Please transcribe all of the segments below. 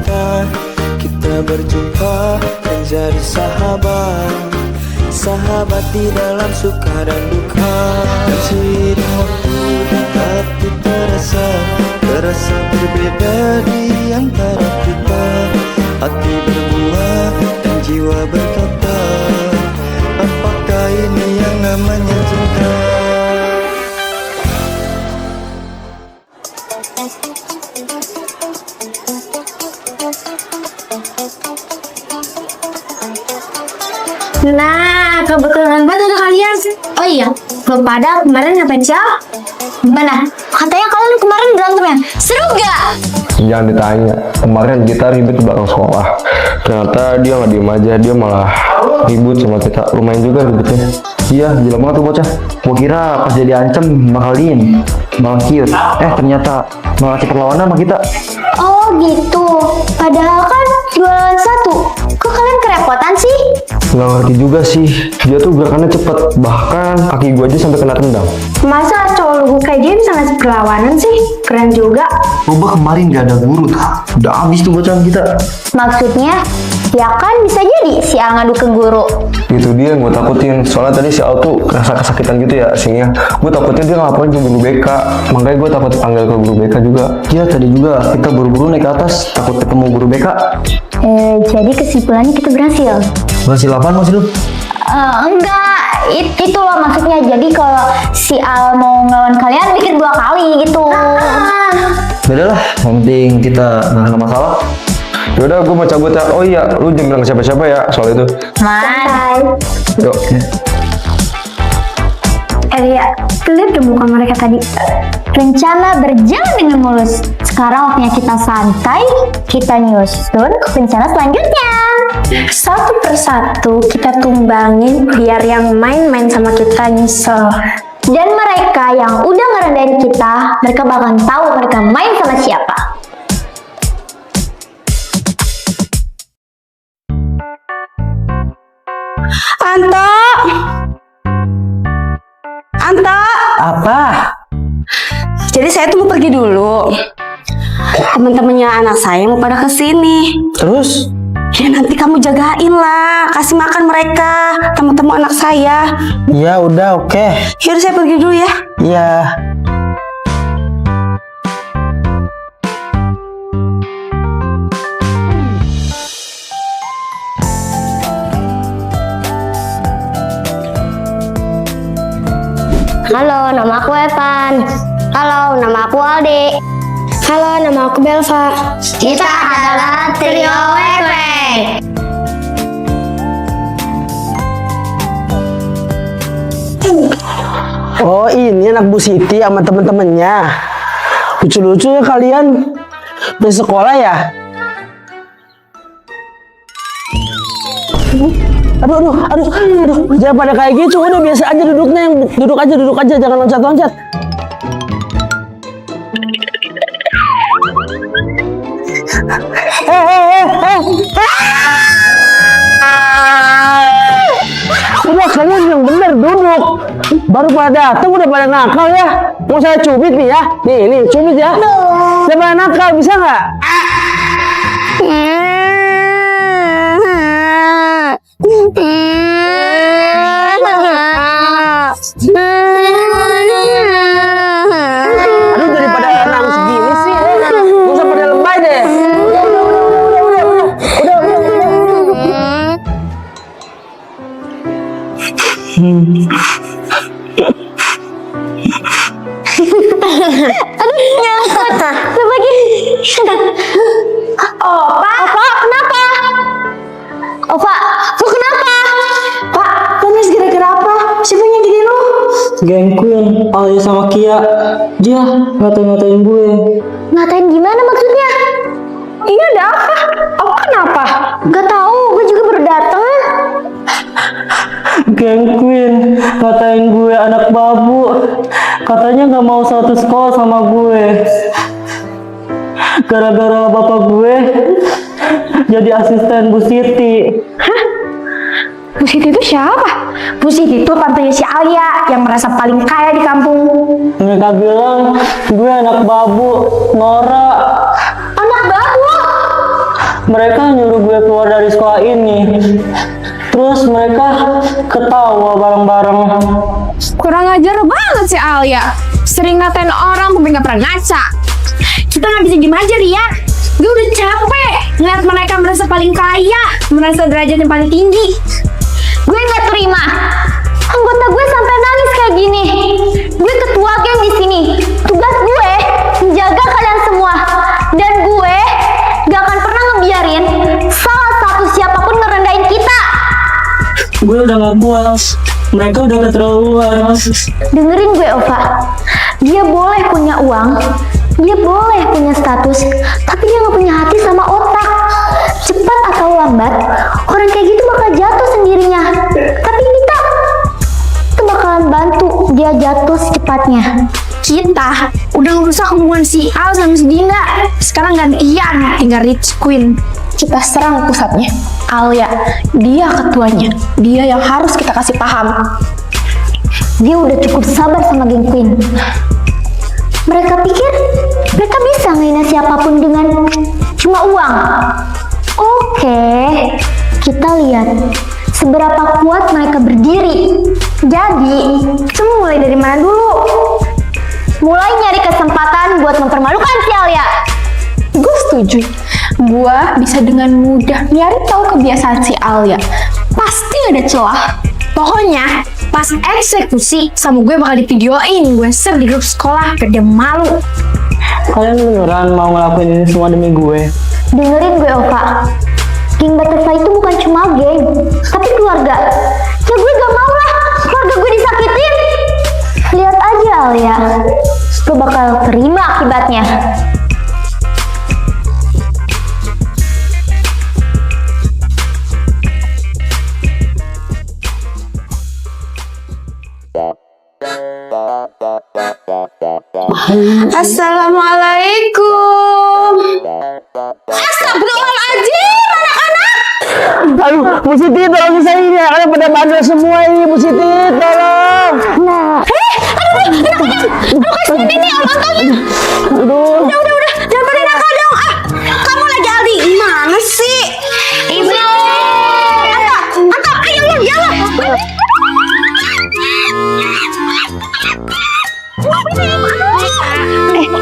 cinta, kita berjumpa menjadi sahabat. Sahabat di dalam suka dan duka. Seiring waktu dan hati terasa berbeda di antara kita. Hati berbuah dan jiwa berkata, apakah ini yang namanya cinta? Nah, kebetulan banget ada kalian. Oh iya, belum pada kemarin ngapain sih? Gimana? Katanya kalian kemarin berantem ya? Seru gak? Jangan ditanya, kemarin kita ribut di belakang sekolah. Ternyata dia nggak diem aja, dia malah ribut sama kita. Lumayan juga ributnya. Iya, gila banget tuh bocah. Gua kira pas dia diancam bakal diem, malah cute. Ternyata malah kasih perlawanan sama kita. Oh gitu. Padahal kan jualan satu. Kok kalian kerepotan sih? Nggak ngerti juga sih, dia tuh gerakannya cepet. Bahkan kaki gua aja sampai kena tendang. Masa cowok lu kayak dia bisa ngasih perlawanan sih? Keren juga. Coba kemarin gak ada guru tuh. Udah habis tuh bocah kita. Maksudnya, ya kan bisa jadi si Al ngadu ke guru. Itu dia yang gue takutin. Soalnya tadi si Al tuh kerasa kesakitan gitu ya asingnya. Gue takutin dia ngelaporin ke guru BK. Makanya gue takut panggil ke guru BK juga. Iya tadi juga kita buru-buru naik ke atas, takut ketemu guru BK. Jadi kesimpulannya kita berhasil. Berhasil apaan maksud lu? Enggak, itu loh maksudnya. Jadi kalau si Al mau ngelawan kalian bikin 2 kali gitu. Beda lah, yang penting kita gak ada masalah. Yaudah gue mau cabut ya. Oh iya, lu jangan bilang ke siapa-siapa ya soal itu. Mas. Yuk. Lihat dong muka mereka tadi. Rencana berjalan dengan mulus. Sekarang waktunya kita santai, kita nyusun rencana selanjutnya. Satu persatu kita tumbangin biar yang main-main sama kita nyesel. Dan mereka yang udah ngerendahin kita, mereka bakalan tahu mereka main sama siapa. Anto! Anto! Apa? Jadi saya tuh mau pergi dulu. Teman-temannya anak saya mau pada kesini. Terus? Ya nanti kamu jagain lah, kasih makan mereka, teman-teman anak saya. Ya udah oke. Yaudah saya pergi dulu ya. Iya. Halo, nama aku Evan. Halo, nama aku Aldi. Halo, nama aku Belva. Kita adalah Trio Wewe. Oh ini anak Bu Siti sama temen-temennya. Lucu-lucu ya kalian. Di sekolah ya? Aduh. Jangan pada kayak gitu. Udah biasa aja duduknya, yang duduk aja, jangan loncat-loncat. Udah kalian yang bener duduk. Baru pada datang udah pada nakal ya. Mau saya cubit nih ya. Nih cubit ya. Udah pada nakal bisa nggak? Aduh daripada nangis gini sih. Gak usah pada lebay deh. Opa, kenapa? Opa, lu kenapa? Pak, lu nangis gara-gara apa? Siapa yang gini lu? Geng Queen, Alia sama Kia, dia ngatain gue. Ngatain gimana maksudnya? Iya ada apa? Apa kenapa? Gak tahu, gue juga baru datang. Geng Queen ngatain gue anak babu, katanya nggak mau satu sekolah sama gue. Gara-gara bapak gue jadi asisten Bu Siti. Hah? Bu Siti itu siapa? Bu Siti itu tantenya si Alia yang merasa paling kaya di kampung. Mereka bilang gue anak babu, Nora. Anak babu? mereka nyuruh gue keluar dari sekolah ini. Terus mereka ketawa bareng-bareng. Kurang ajar banget sih Alia. Sering ngatain orang tapi nggak pernah ngaca. Kita nggak bisa diem aja, Ria. Gue udah capek ngeliat mereka merasa paling kaya, merasa derajat yang paling tinggi. Gue nggak terima. Anggota gue sampai nangis kayak gini. Gue ketua geng di sini. Tugas gue menjaga kalian semua. Dan gue gak akan pernah ngebiarin salah satu siapapun ngerendahin kita. Gue udah gak puas. Mereka udah keterlaluan. Dengerin gue, Ova. Dia boleh punya uang, dia boleh punya status, tapi dia gak punya hati sama otak. Cepat atau lambat, orang kayak gitu bakal jatuh sendirinya. Tapi kita bakalan bantu dia jatuh secepatnya. Kita udah ngerusak hubungan si Al sama si Dinda. Sekarang gantian tinggal Rich Queen. Kita serang pusatnya. Alia, dia ketuanya. Dia yang harus kita kasih paham. Dia udah cukup sabar sama geng Queen. Mereka pikir mereka bisa ngehina siapapun dengan cuma uang. Oke, kita lihat seberapa kuat mereka berdiri. Jadi, kita mulai dari mana dulu? Mulai nyari kesempatan buat mempermalukan si Alia. Gue setuju. Gue bisa dengan mudah nyari tahu kebiasaan si Alia. Pasti ada celah. Pokoknya pas eksekusi sama gue bakal divideoin. Gue share di grup sekolah biar dia malu. Kalian beneran mau ngelakuin ini semua demi gue? Dengerin gue, Ova. Geng Butterfly itu bukan cuma geng, tapi keluarga. Ya gue gak mau lah keluarga gue disakitin. Lihat aja Alia, lo bakal terima akibatnya. Assalamualaikum. Astagfirullahaladzim, anak-anak. Aduh, Bu Siti tolong saya ini. Kalian pada bandel semua ini, Bu Siti tolong. Kasihan ini abang-abangnya. Aduh. Udah, jangan pada nakal dong. Kamu lagi Aldi, gimana sih? Ibu. Angkat, ayo lu, jalan.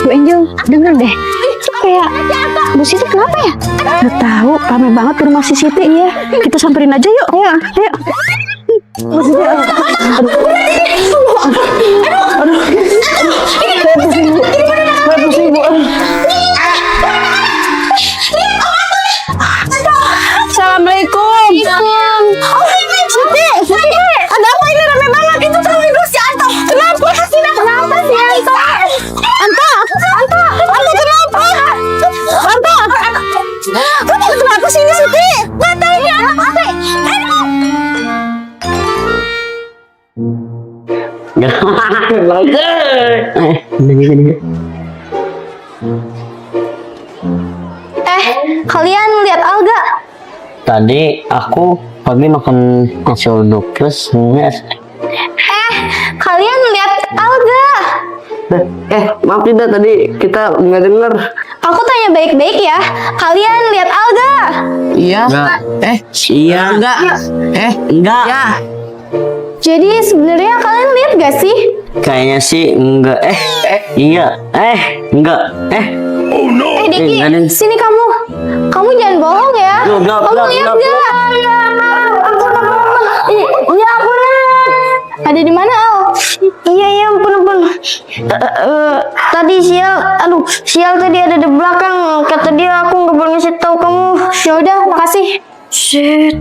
Bu Angel, denger deh. Kayak Bu Siti kenapa ya? Gak tahu, rame banget ke rumah si Siti. Iya, kita samperin aja yuk. Ayo. Bu Siti, Saya pusing, Bu. Assalamualaikum. Siti, ada apa ini rame banget? Itu sama ibu si Anto. Kenapa sih Anto? Kenapa sih ini Siti? Matanya apa? Kalian lihat Alga? Tadi aku pagi makan nasi uduk terus Kalian lihat Alga? Maaf tidak tadi kita nggak dengar. Aku tanya baik-baik ya. Kalian lihat Alga? Iya. iya enggak Jadi sebenarnya kalian lihat gak sih? kayaknya sih enggak iya enggak Diki, nggak ada. sini kamu. Kamu jangan bohong ya. Kamu lihat gak? Ya ampun. Ada di mana, Al? Iya, ampun. Tadi sial tadi ada di belakang. Kata dia aku nggak boleh ngasih tahu kamu. Ya udah, makasih. Shit.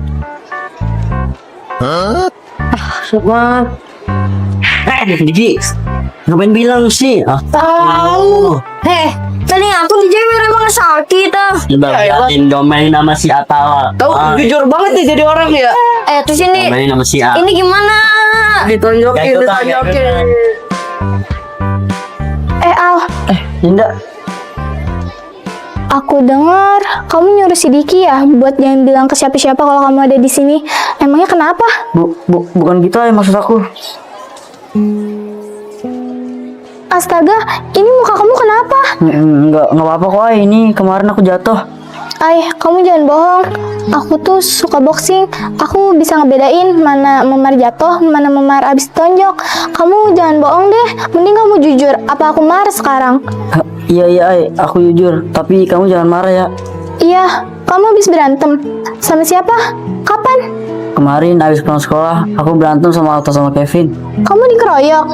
Sama Diki ngapain bilang sih Tahu. Tadi aku dijewer emang sakit liatin domain nama si Atawa Jujur banget nih jadi orang ya. Terus ini domain nama si A ini gimana? Ditonjokin. Al, Dinda aku dengar kamu nyuruh si Diki ya buat jangan bilang ke siapa-siapa kalau kamu ada di sini. Emangnya kenapa? Bukan gitu ya maksud aku. Astaga, ini muka kamu kenapa? Enggak apa-apa kok. Ini kemarin aku jatuh. Ay, kamu jangan bohong. Aku tuh suka boxing. Aku bisa ngebedain mana memar jatuh, mana memar abis tonjok. Kamu jangan bohong deh. Mending kamu jujur. Apa aku marah sekarang? Iya, Ai, aku jujur. Tapi kamu jangan marah ya. Iya, kamu habis berantem. Sama siapa? Kapan? Kemarin abis pulang sekolah, aku berantem sama Alta sama Kevin. Kamu dikeroyok.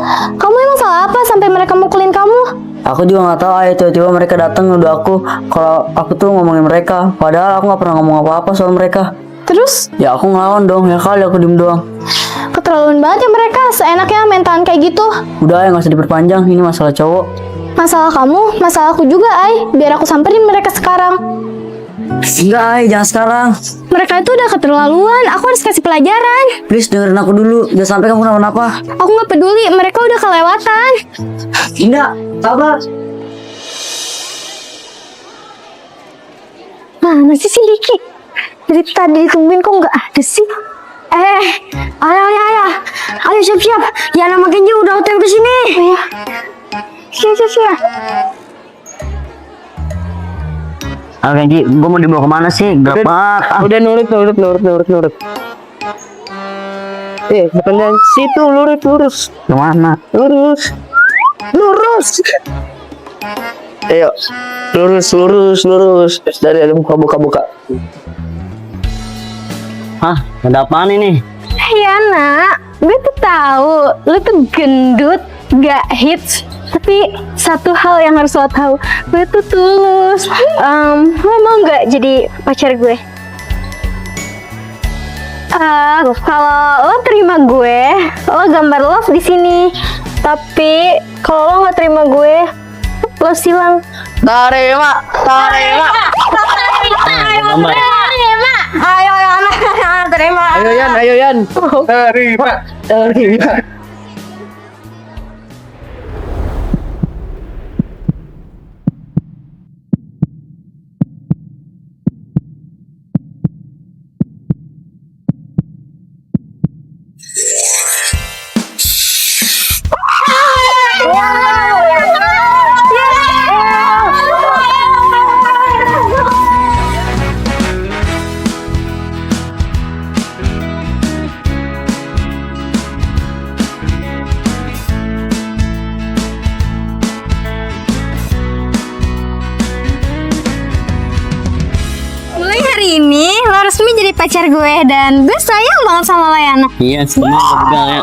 Kamu emang salah apa sampai mereka mukulin kamu? Aku juga nggak tahu, Ai, tiba-tiba mereka datang nuduh aku kalau aku tuh ngomongin mereka. Padahal aku nggak pernah ngomong apa-apa soal mereka. Terus? Ya aku ngelawan dong, ya kali aku diem doang. Keterlaluan banget ya mereka. Seenaknya main tahan kayak gitu. Udah, ya nggak usah diperpanjang. Ini masalah cowok. Masalah kamu, masalah aku juga, Ai. Biar aku samperin mereka sekarang. Enggak, Ai, jangan sekarang. Mereka itu udah keterlaluan. Aku harus kasih pelajaran. Please dengerin aku dulu. Jangan sampai kamu kenapa-napa. Aku nggak peduli. Mereka udah kelewatan. Enggak, sabar. Mana sih si Diki? Dari tadi ditungguin kok nggak ada sih? Ayo siap-siap. Ya nama Genji udah hotel ke sini. Oh ya. Siap. Genji, gue mau dibawa kemana sih? Gelap banget. Udah nurut. Bukan dari situ, lurus. Kemana? Lurus. Ayo, lurus. Dari ada buka. Hah, ada apaan ini? Ya nak, gue tuh tahu lu tuh gendut, gak hits. Tapi satu hal yang harus lo tahu, gue tuh tulus. Lo mau nggak jadi pacar gue? Kalau lo terima gue, lo gambar love di sini. Tapi kalau lo nggak terima gue, lo silang. Terima. Ayo Yan. Terima. Mulai hari ini lo resmi jadi pacar gue dan gue sayang banget sama lo ya. Iya, semua gagal ya.